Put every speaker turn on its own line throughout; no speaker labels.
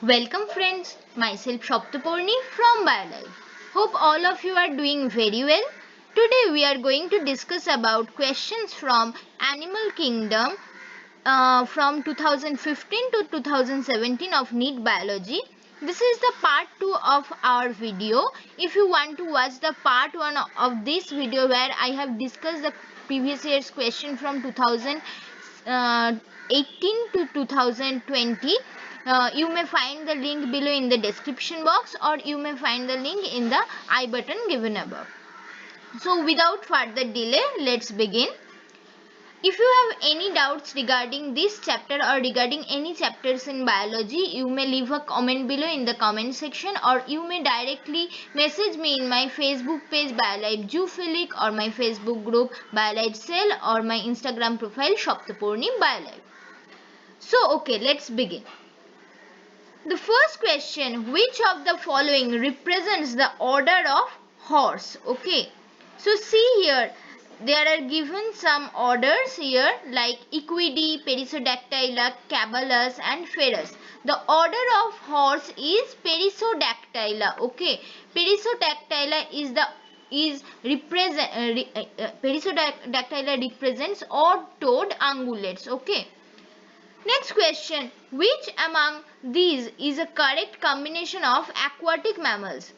Welcome friends, myself Shoptapurni from BioLife. Hope all of you are doing very well. Today we are going to discuss about questions from Animal Kingdom from 2015 to 2017 of NEET Biology. This is the part 2 of our video. If you want to watch the part 1 of this video where I have discussed the previous year's question from 2018 to 2020, you may find the link below in the description box, or you may find the link in the I button given above. So without further delay, let's begin. If you have any doubts regarding this chapter or regarding any chapters in biology, you may leave a comment below in the comment section, or you may directly message me in my Facebook page BioLife Zoophilic, or my Facebook group BioLife Cell, or my Instagram profile Shoptapurni BioLife. So okay, let's begin. The first question, which of the following represents the order of horse? Okay, so see here, there are given some orders here like Equidae, Perissodactyla, Caballus and Ferus. The order of horse is Perissodactyla. Okay, Perissodactyla Perissodactyla represents odd-toed ungulates. Okay. Next question, which among these is a correct combination of aquatic mammals?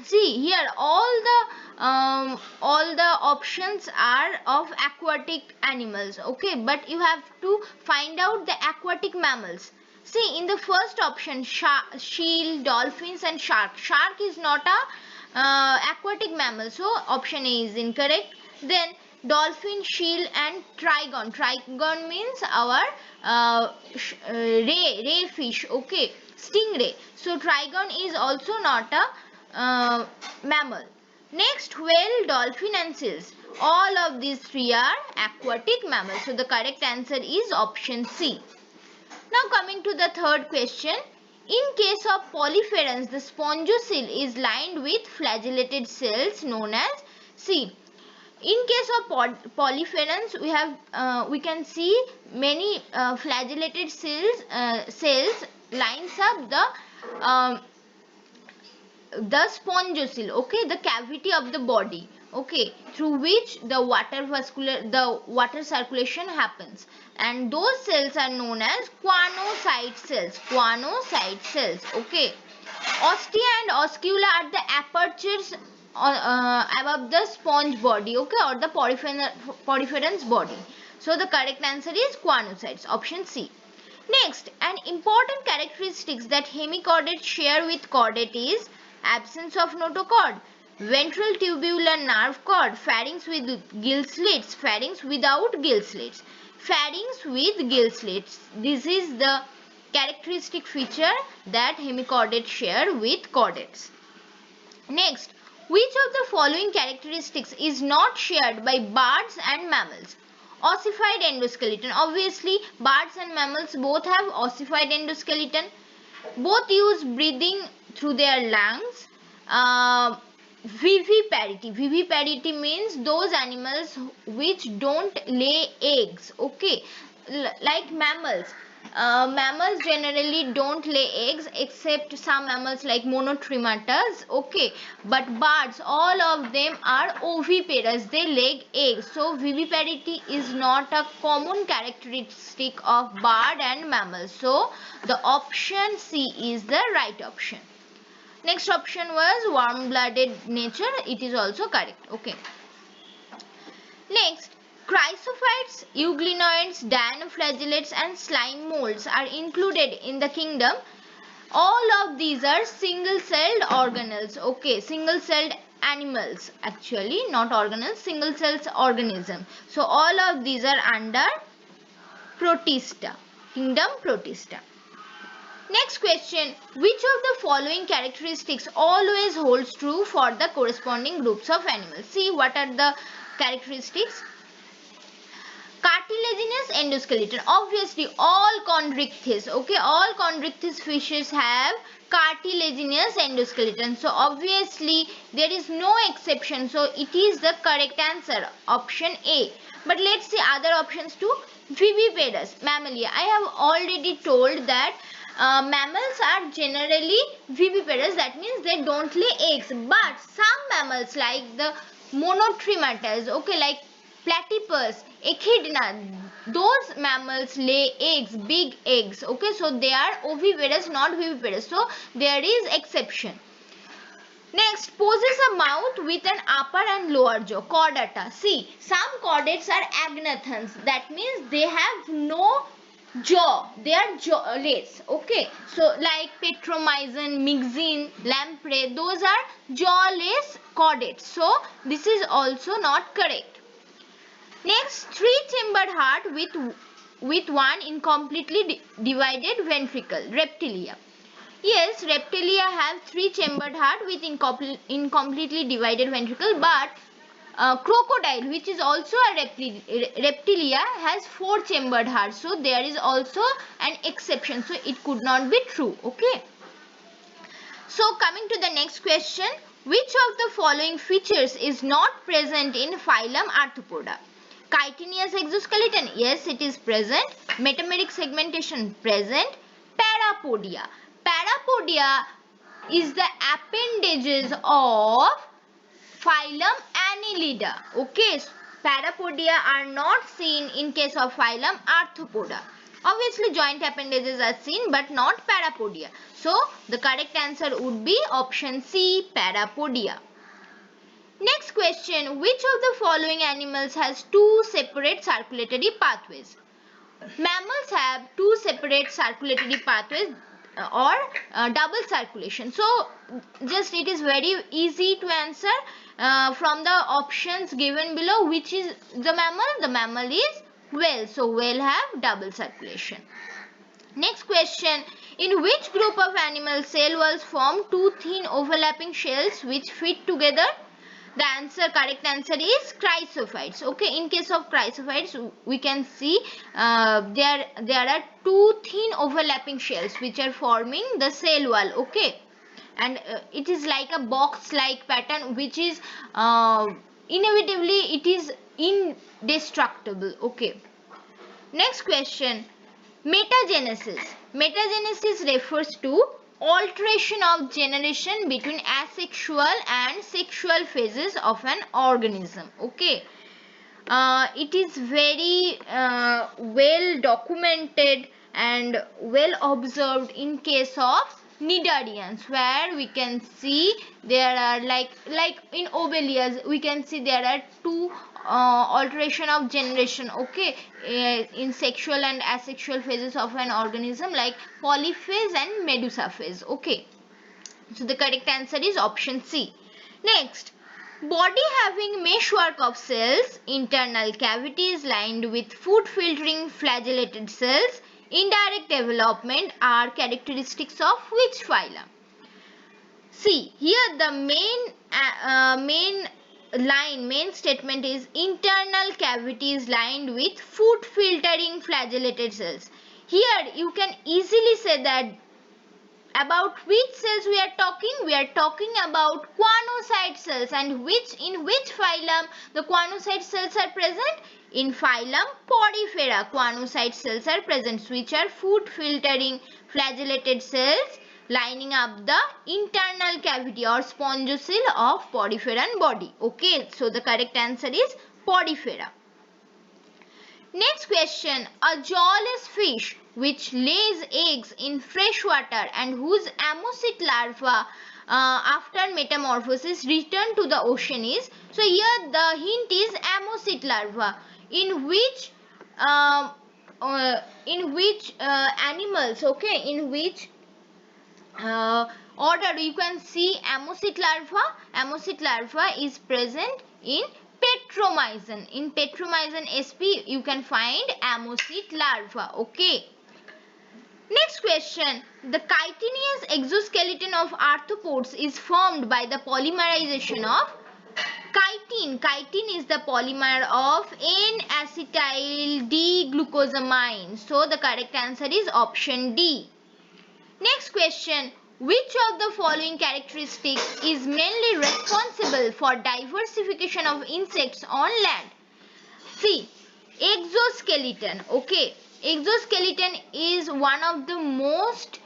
See here, all the options are of aquatic animals. Okay, but you have to find out the aquatic mammals. See, in the first option, seal, dolphins and shark. Shark is not a aquatic mammal, so option A is incorrect. Then dolphin, seal and trigon. Trigon means our ray fish. Okay, stingray. So trigon is also not a mammal. Next, whale, dolphin and seals. All of these three are aquatic mammals. So the correct answer is option C. Now coming to the third question. In case of polypherans, the spongocoel is lined with flagellated cells known as, see, in case of polypherans, we can see many flagellated cells lines up the spongocoel, okay, the cavity of the body, okay, through which the water circulation happens, and those cells are known as choanocyte cells. Okay, ostia and oscula are the apertures above the sponge body, okay, or the polypheran's body. So the correct answer is choanocytes, option C. Next, an important characteristics that hemichordates share with chordate is absence of notochord, ventral tubular nerve cord, pharynx with gill slits, pharynx without gill slits, pharynx with gill slits. This is the characteristic feature that hemichordates share with chordates. Next, which of the following characteristics is not shared by birds and mammals? Ossified endoskeleton. Obviously, birds and mammals both have ossified endoskeleton. Both use breathing through their lungs. Viviparity. Viviparity means those animals which don't lay eggs. Okay, like mammals. Mammals generally don't lay eggs except some mammals like monotrematas. Okay, but birds, all of them are oviparous. They lay eggs. So viviparity is not a common characteristic of bird and mammals. So the option C is the right option. Next option was warm-blooded nature. It is also correct. Okay. Next, chrysophytes, euglenoids, dinoflagellates and slime molds are included in the kingdom. All of these are single-celled organelles. Okay, single-celled animals, actually, not organelles, single-celled organism. So all of these are under Protista, kingdom Protista. Next question, which of the following characteristics always holds true for the corresponding groups of animals? See, what are the characteristics? Cartilaginous endoskeleton. Obviously, all chondrichthyes, okay, all chondrichthyes fishes have cartilaginous endoskeleton. So, obviously, there is no exception. So, it is the correct answer, option A. But let's see other options too. Viviparous mammalia. I have already told that mammals are generally viviparous, that means they don't lay eggs, but some mammals like the monotrematous, okay, like platypus, echidna, those mammals lay eggs, big eggs, okay, so they are oviparous, not viviparous, so there is exception. Next, possess a mouth with an upper and lower jaw, chordata. See, some chordates are agnathans, that means they have no jaw, they are jawless, okay, so like petromyzon, myxine, lamprey, those are jawless chordates, so this is also not correct. Next, three-chambered heart with one incompletely divided ventricle, reptilia. Yes, reptilia have three-chambered heart with incompletely divided ventricle, but crocodile, which is also a reptilia, has four-chambered heart. So there is also an exception. So it could not be true. Okay. So coming to the next question, which of the following features is not present in phylum Arthropoda? Chitinous exoskeleton, yes, it is present. Metameric segmentation, present. Parapodia. Parapodia is the appendages of phylum Annelida. Okay, parapodia are not seen in case of phylum Arthropoda. Obviously, joint appendages are seen, but not parapodia. So, the correct answer would be option C, parapodia. Next question, which of the following animals has two separate circulatory pathways? Mammals have two separate circulatory pathways or double circulation. So just it is very easy to answer from the options given below. Which is the mammal? The mammal is whale. So whale have double circulation. Next question, in which group of animal cell walls form two thin overlapping shells which fit together? The correct answer is chrysophytes. Okay, in case of chrysophytes, we can see there are two thin overlapping shells which are forming the cell wall. Okay, and it is like a box-like pattern, which is inevitably it is indestructible. Okay. Next question, metagenesis. Metagenesis refers to alteration of generation between asexual and sexual phases of an organism. Okay. It is very well documented and well observed in case of cnidarians, where we can see there are like in Obelias we can see there are two alteration of generation, okay, in sexual and asexual phases of an organism, like polyphase and medusa phase. Okay, so the correct answer is option C. Next, body having meshwork of cells, internal cavities lined with food filtering flagellated cells, indirect development are characteristics of which phylum? See, here the main statement is internal cavities lined with food filtering flagellated cells. Here you can easily say that about which cells we are talking. We are talking about choanocyte cells, and in which phylum the choanocyte cells are present? In phylum Porifera, choanocyte cells are present, which are food filtering flagellated cells lining up the internal cavity or spongocoel of poriferan body. Okay, so the correct answer is Porifera. Next question, a jawless fish which lays eggs in fresh water and whose ammosid larva after metamorphosis return to the ocean is, so here the hint is ammosid larva. In which animals, okay, in which order you can see ammosid larva? Ammosid larva is present in Petromyzon. In Petromyzon sp you can find ammosid larva. Okay. Next question, the chitinous exoskeleton of arthropods is formed by the polymerization of chitin. Chitin is the polymer of N-acetyl D-glucosamine. So the correct answer is option D. Next question, which of the following characteristics is mainly responsible for diversification of insects on land? See, exoskeleton. Okay, exoskeleton is one of the most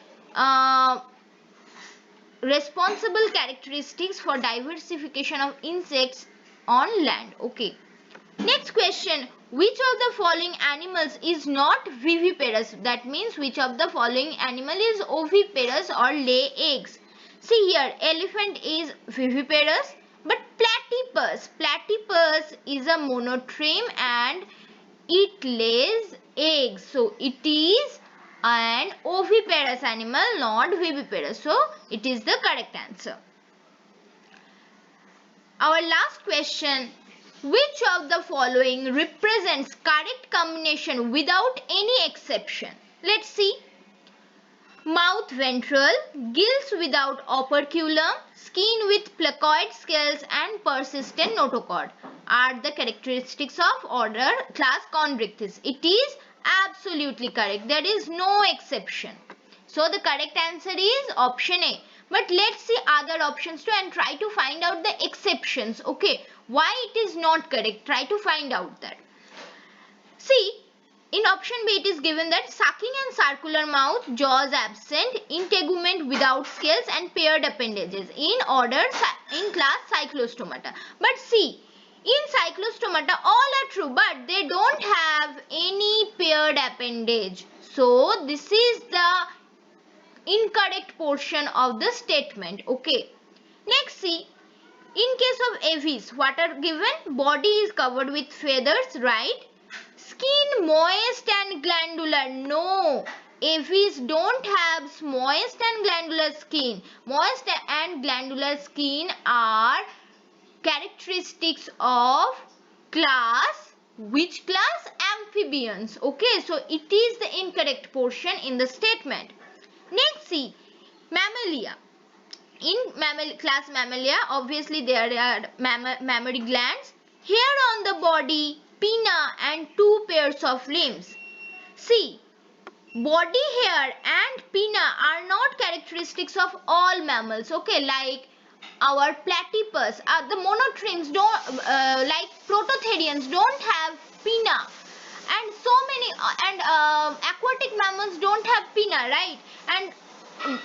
responsible characteristics for diversification of insects on land. Okay. Next question. Which of the following animals is not viviparous? That means which of the following animal is oviparous or lay eggs? See here, elephant is viviparous, but platypus is a monotreme and it lays eggs. So it is an oviparous animal, not viviparous. So it is the correct answer. Our last question. Which of the following represents correct combination without any exception? Let's see. Mouth ventral, gills without operculum, skin with placoid scales and persistent notochord are the characteristics of order class Chondrichthyes. It is absolutely correct. There is no exception. So the correct answer is option A. But let's see other options too and try to find out the exceptions. Okay, why it is not correct? Try to find out that. See, in option B it is given that sucking and circular mouth, jaws absent, integument without scales and paired appendages in class Cyclostomata. But see, in Cyclostomata all are true, but they don't have any paired appendage. So this is the incorrect portion of the statement. Okay. Next, see, in case of aves, what are given? Body is covered with feathers, right? Skin moist and glandular. No, aves don't have moist and glandular skin. Moist and glandular skin are characteristics of class, which class? Amphibians. Okay, so it is the incorrect portion in the statement. Next, see, mammalia. In class Mammalia, obviously there are mammary glands. Hair on the body, pinna and two pairs of limbs. See, body hair and pinna are not characteristics of all mammals. Okay, like our platypus, the monotremes don't, like prototherians don't have pinna. And so many aquatic mammals don't have pinna, right? And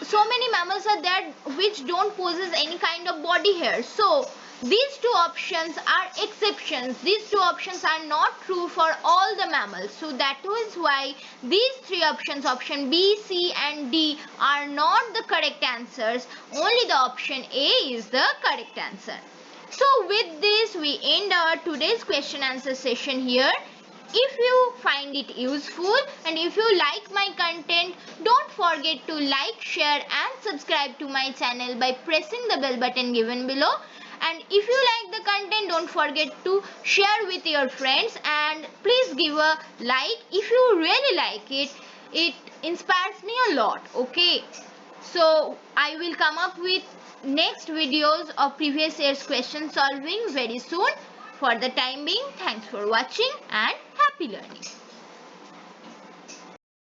so many mammals are there which don't possess any kind of body hair. So these two options are exceptions. These two options are not true for all the mammals. So that is why these three options, option B, C and D, are not the correct answers. Only the option A is the correct answer. So with this we end our today's question answer session here. If you find it useful and if you like my content, don't forget to like, share and subscribe to my channel by pressing the bell button given below. And if you like the content, don't forget to share with your friends and please give a like if you really like it. It inspires me a lot. Okay, so I will come up with next videos of previous year's question solving very soon. For the time being, thanks for watching and happy learning.